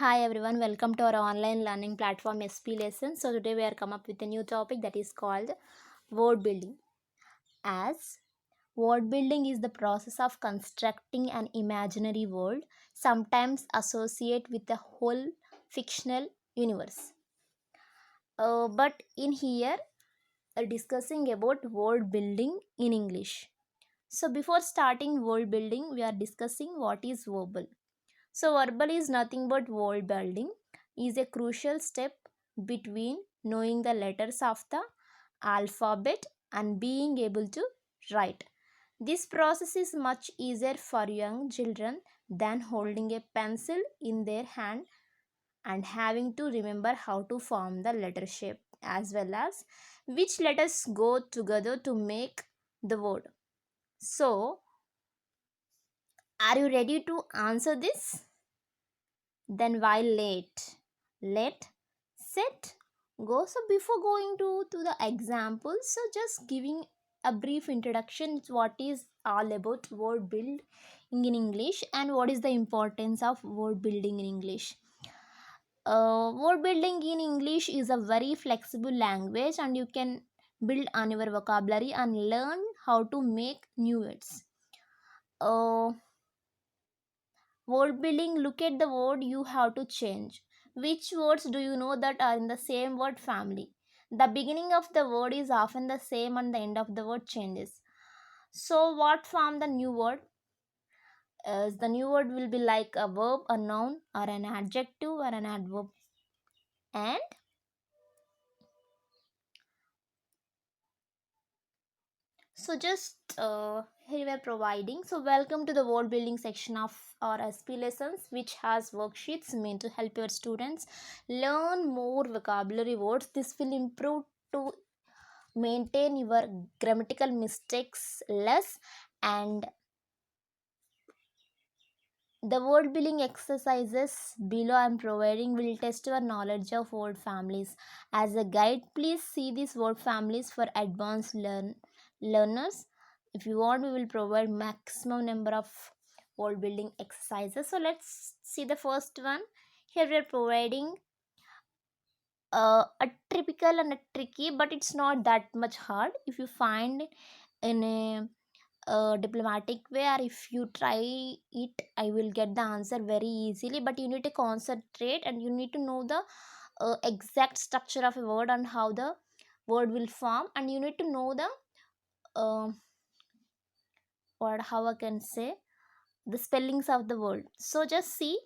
Hi everyone, welcome to our online learning platform SP Lessons. So today we are come up with a new topic that is called word building. As word building is the process of constructing an imaginary world, sometimes associated with a whole fictional universe. But in here, discussing about word building in English. So before starting word building, we are discussing what is verbal. So verbal is nothing but word building is a crucial step between knowing the letters of the alphabet and being able to write. This process is much easier for young children than holding a pencil in their hand and having to remember how to form the letter shape as well as which letters go together to make the word. So, are you ready to answer this? Then why late? Let, set, go. So before going to the examples, so just giving a brief introduction what is all about word building in English and what is the importance of word building in English. Word building in English is a very flexible language and you can build on your vocabulary and learn how to make new words. Uh, Word building, look at the word you have to change. Which words do you know that are in the same word family? The beginning of the word is often the same and the end of the word changes. So, what form the new word? The new word will be like a verb, a noun, or an adjective, or an adverb. And so, just here we are providing. So, welcome to the word building section of our SP lessons, which has worksheets meant to help your students learn more vocabulary words. This will improve to maintain your grammatical mistakes less, and the word building exercises below I'm providing will test your knowledge of word families. As a guide, please see these word families for advanced learners. If you want, we will provide maximum number of word building exercises. So let's see the first one. Here we are providing a typical and a tricky, but it's not that much hard if you find in a diplomatic way, or if you try it I will get the answer very easily, but you need to concentrate and you need to know the exact structure of a word and how the word will form, and you need to know the uh, what how I can say the spellings of the word. So just see,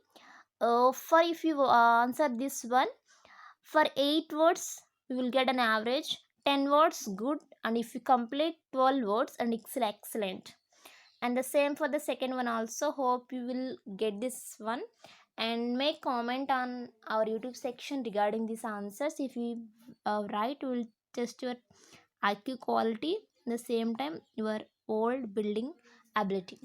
for if you answer this one for 8 words we will get an average, 10 words good, and if you complete 12 words and it's excellent. And the same for the second one also. Hope you will get this one and make comment on our YouTube section regarding these answers. If you write, we will test your IQ quality, at the same time your old building ability.